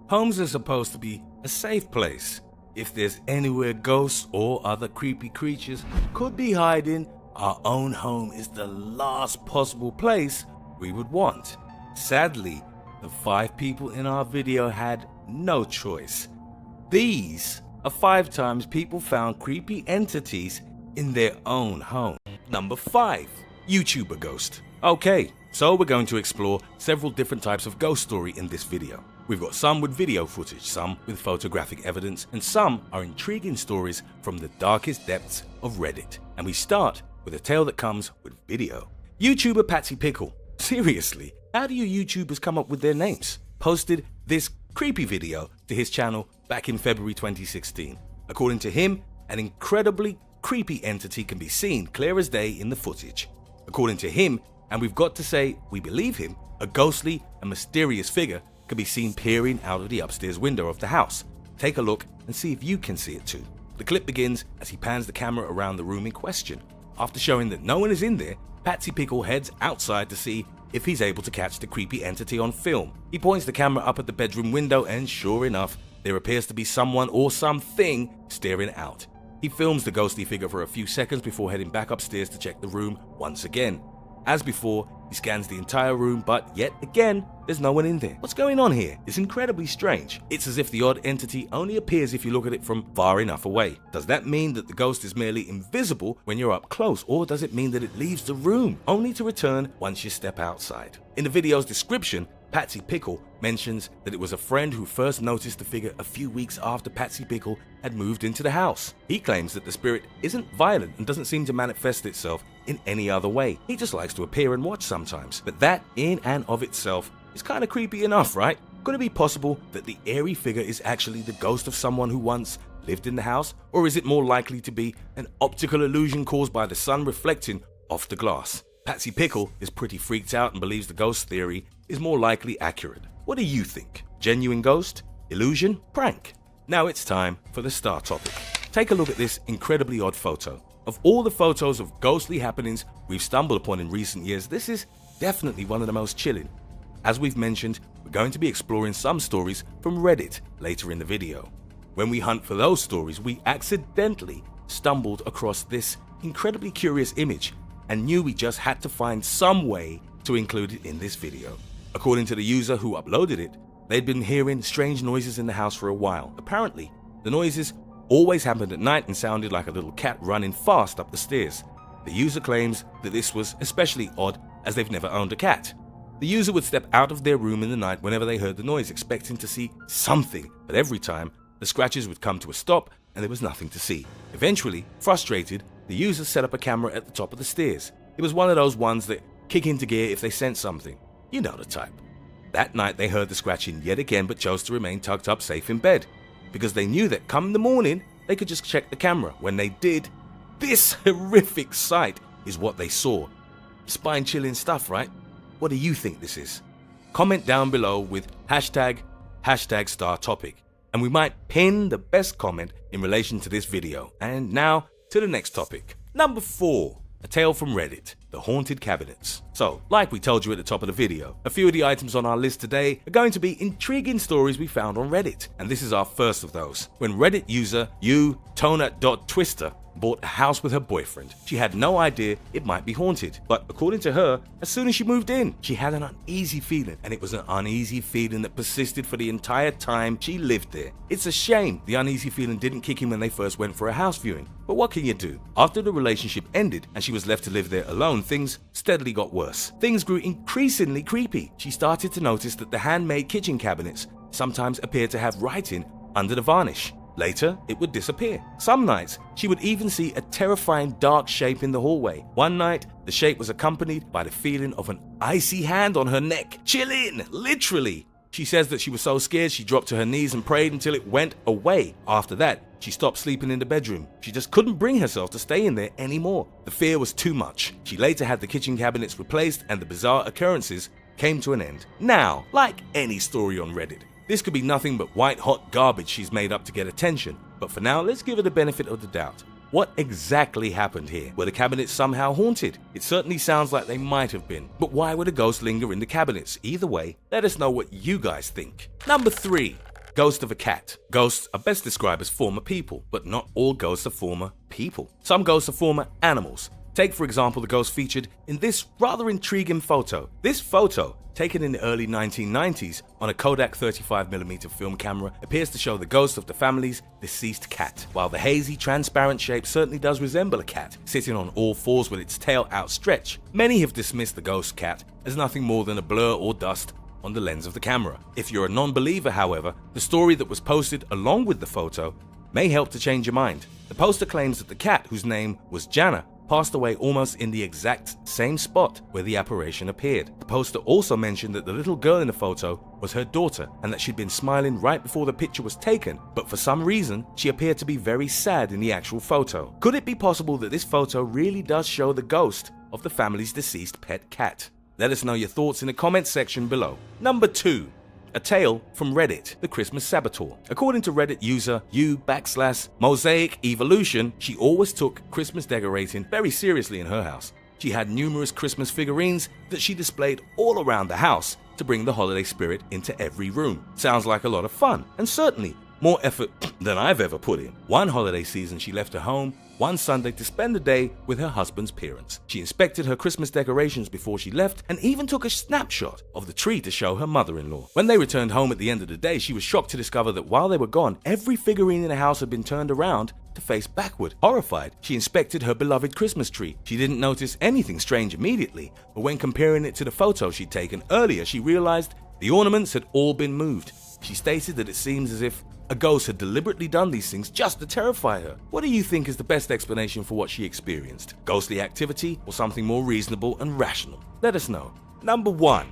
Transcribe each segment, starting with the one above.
Homes are supposed to be a safe place. If there's anywhere ghosts or other creepy creatures could be hiding, our own home is the last possible place we would want. Sadly, the 5 people in our video had no choice. These are 5 times people found creepy entities in their own home. Number 5. YouTuber ghost. Okay, so we're going to explore several different types of ghost story in this video. We've got some with video footage, some with photographic evidence, and some are intriguing stories from the darkest depths of Reddit. And we start with a tale that comes with video. YouTuber Patsy Pickle. Seriously, how do you YouTubers come up with their names? Posted this creepy video to his channel back in February 2016. According to him, an incredibly creepy entity can be seen clear as day in the footage. According to him, and we've got to say we believe him, a ghostly and mysterious figure can be seen peering out of the upstairs window of the house. Take a look and see if you can see it too. The clip begins as he pans the camera around the room in question. After showing that no one is in there, Patsy Pickle heads outside to see if he's able to catch the creepy entity on film. He points the camera up at the bedroom window and sure enough, there appears to be someone or something staring out. He films the ghostly figure for a few seconds before heading back upstairs to check the room once again. As before, he scans the entire room, but yet again, there's no one in there. What's going on here? It's incredibly strange. It's as if the odd entity only appears if you look at it from far enough away. Does that mean that the ghost is merely invisible when you're up close, or does it mean that it leaves the room, only to return once you step outside? In the video's description, Patsy Pickle mentions that it was a friend who first noticed the figure a few weeks after Patsy Pickle had moved into the house. He claims that the spirit isn't violent and doesn't seem to manifest itself in any other way. He just likes to appear and watch sometimes. But that in and of itself is kind of creepy enough, right? Could it be possible that the airy figure is actually the ghost of someone who once lived in the house? Or is it more likely to be an optical illusion caused by the sun reflecting off the glass? Patsy Pickle is pretty freaked out and believes the ghost theory is more likely accurate. What do you think? Genuine ghost? Illusion? Prank? Now it's time for the star topic. Take a look at this incredibly odd photo. Of all the photos of ghostly happenings we've stumbled upon in recent years, this is definitely one of the most chilling. As we've mentioned, we're going to be exploring some stories from Reddit later in the video. When we hunt for those stories, we accidentally stumbled across this incredibly curious image and knew we just had to find some way to include it in this video. According to the user who uploaded it, they'd been hearing strange noises in the house for a while. Apparently, the noises always happened at night and sounded like a little cat running fast up the stairs. The user claims that this was especially odd as they've never owned a cat. The user would step out of their room in the night whenever they heard the noise, expecting to see something, but every time, the scratches would come to a stop and there was nothing to see. Eventually, frustrated, the user set up a camera at the top of the stairs. It was one of those ones that kick into gear if they sense something. You know the type. That night they heard the scratching yet again but chose to remain tucked up safe in bed because they knew that come the morning they could just check the camera. When they did, this horrific sight is what they saw. Spine-chilling stuff, right? What do you think this is? Comment down below with hashtag star topic and we might pin the best comment in relation to this video. And now to the next topic. Number 4. A tale from Reddit, the haunted cabinets. So, like we told you at the top of the video, a few of the items on our list today are going to be intriguing stories we found on Reddit, and this is our first of those. When Reddit user Tona.Twister bought a house with her boyfriend, she had no idea it might be haunted, but according to her, as soon as she moved in, she had an uneasy feeling, and it was an uneasy feeling that persisted for the entire time she lived there. It's a shame the uneasy feeling didn't kick in when they first went for a house viewing, but what can you do? After the relationship ended and she was left to live there alone, things steadily got worse. Things grew increasingly creepy. She started to notice that the handmade kitchen cabinets sometimes appeared to have writing under the varnish. Later, it would disappear. Some nights, she would even see a terrifying dark shape in the hallway. One night, the shape was accompanied by the feeling of an icy hand on her neck. Chilling, literally. She says that she was so scared she dropped to her knees and prayed until it went away. After that, she stopped sleeping in the bedroom. She just couldn't bring herself to stay in there anymore. The fear was too much. She later had the kitchen cabinets replaced and the bizarre occurrences came to an end. Now, like any story on Reddit, this could be nothing but white-hot garbage she's made up to get attention. But for now, let's give her the benefit of the doubt. What exactly happened here? Were the cabinets somehow haunted? It certainly sounds like they might have been. But why would a ghost linger in the cabinets? Either way, let us know what you guys think. Number 3. Ghost of a cat. Ghosts are best described as former people, but not all ghosts are former people. Some ghosts are former animals. Take, for example, the ghost featured in this rather intriguing photo. This photo, taken in the early 1990s on a Kodak 35mm film camera, appears to show the ghost of the family's deceased cat. While the hazy, transparent shape certainly does resemble a cat, sitting on all fours with its tail outstretched, many have dismissed the ghost cat as nothing more than a blur or dust on the lens of the camera. If you're a non-believer, however, the story that was posted along with the photo may help to change your mind. The poster claims that the cat, whose name was Jana, passed away almost in the exact same spot where the apparition appeared. The poster also mentioned that the little girl in the photo was her daughter and that she'd been smiling right before the picture was taken, but for some reason she appeared to be very sad in the actual photo. Could it be possible that this photo really does show the ghost of the family's deceased pet cat? Let us know your thoughts in the comments section below. Number 2. A tale from Reddit, the Christmas Saboteur. According to Reddit user u/Mosaic Evolution, she always took Christmas decorating very seriously in her house. She had numerous Christmas figurines that she displayed all around the house to bring the holiday spirit into every room. Sounds like a lot of fun, and certainly more effort than I've ever put in. One holiday season she left her home one Sunday to spend the day with her husband's parents. She inspected her Christmas decorations before she left and even took a snapshot of the tree to show her mother-in-law. When they returned home at the end of the day, she was shocked to discover that while they were gone, every figurine in the house had been turned around to face backward. Horrified, she inspected her beloved Christmas tree. She didn't notice anything strange immediately, but when comparing it to the photo she'd taken earlier, she realized the ornaments had all been moved. She stated that it seems as if a ghost had deliberately done these things just to terrify her. What do you think is the best explanation for what she experienced? Ghostly activity or something more reasonable and rational? Let us know. Number 1.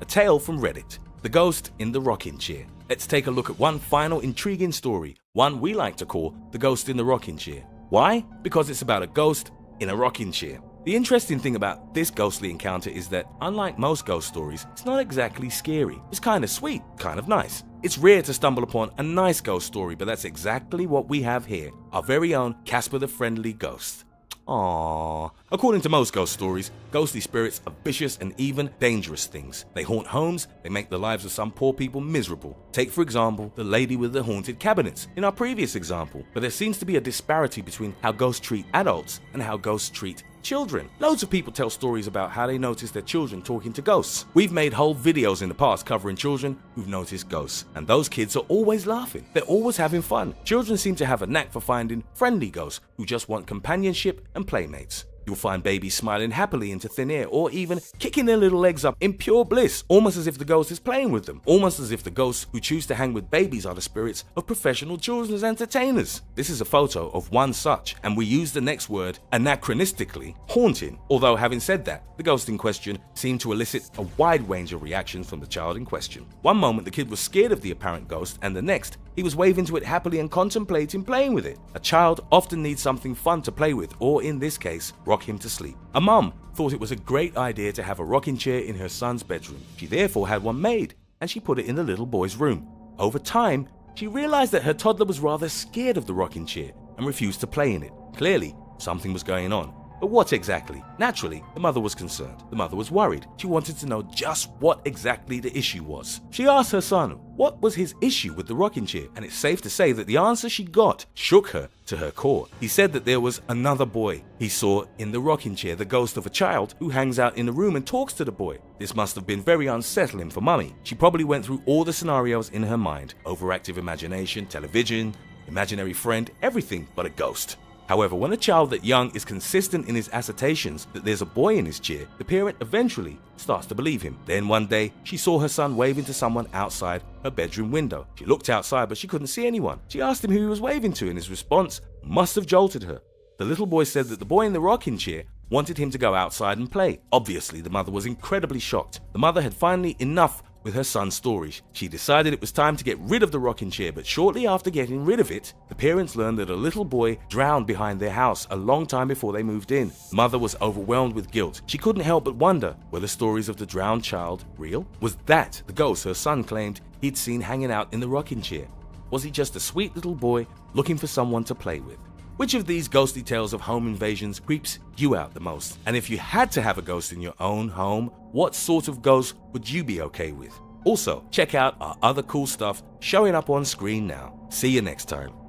A tale from Reddit. The ghost in the rocking chair. Let's take a look at one final intriguing story, one we like to call the ghost in the rocking chair. Why? Because it's about a ghost in a rocking chair. The interesting thing about this ghostly encounter is that, unlike most ghost stories, it's not exactly scary. It's kind of sweet, kind of nice. It's rare to stumble upon a nice ghost story, but that's exactly what we have here. Our very own Casper the Friendly Ghost. Aww. According to most ghost stories, ghostly spirits are vicious and even dangerous things. They haunt homes, they make the lives of some poor people miserable. Take, for example, the lady with the haunted cabinets in our previous example. But there seems to be a disparity between how ghosts treat adults and how ghosts treat children. Loads of people tell stories about how they notice their children talking to ghosts. We've made whole videos in the past covering children who've noticed ghosts, and those kids are always laughing. They're always having fun. Children seem to have a knack for finding friendly ghosts who just want companionship and playmates. You'll find babies smiling happily into thin air, or even kicking their little legs up in pure bliss, almost as if the ghost is playing with them, almost as if the ghosts who choose to hang with babies are the spirits of professional children's entertainers. This is a photo of one such, and we use the next word anachronistically, haunting. Although having said that, the ghost in question seemed to elicit a wide range of reactions from the child in question. One moment the kid was scared of the apparent ghost, and the next he was waving to it happily and contemplating playing with it. A child often needs something fun to play with, or in this case, rock him to sleep. A mum thought it was a great idea to have a rocking chair in her son's bedroom. She therefore had one made, and she put it in the little boy's room. Over time, she realized that her toddler was rather scared of the rocking chair and refused to play in it. Clearly, something was going on. But what exactly? Naturally, the mother was concerned. The mother was worried. She wanted to know just what exactly the issue was. She asked her son what was his issue with the rocking chair, and it's safe to say that the answer she got shook her to her core. He said that there was another boy he saw in the rocking chair, the ghost of a child who hangs out in the room and talks to the boy. This must have been very unsettling for Mummy. She probably went through all the scenarios in her mind: overactive imagination, television, imaginary friend, everything but a ghost. However, when a child that young is consistent in his assertions that there's a boy in his chair, the parent eventually starts to believe him. Then one day, she saw her son waving to someone outside her bedroom window. She looked outside, but she couldn't see anyone. She asked him who he was waving to, and his response must have jolted her. The little boy said that the boy in the rocking chair wanted him to go outside and play. Obviously, the mother was incredibly shocked. The mother had finally enough with her son's stories. She decided it was time to get rid of the rocking chair, but shortly after getting rid of it, the parents learned that a little boy drowned behind their house a long time before they moved in. The mother was overwhelmed with guilt. She couldn't help but wonder, were the stories of the drowned child real? Was that the ghost her son claimed he'd seen hanging out in the rocking chair? Was he just a sweet little boy looking for someone to play with? Which of these ghostly tales of home invasions creeps you out the most? And if you had to have a ghost in your own home, what sort of ghost would you be okay with? Also, check out our other cool stuff showing up on screen now. See you next time.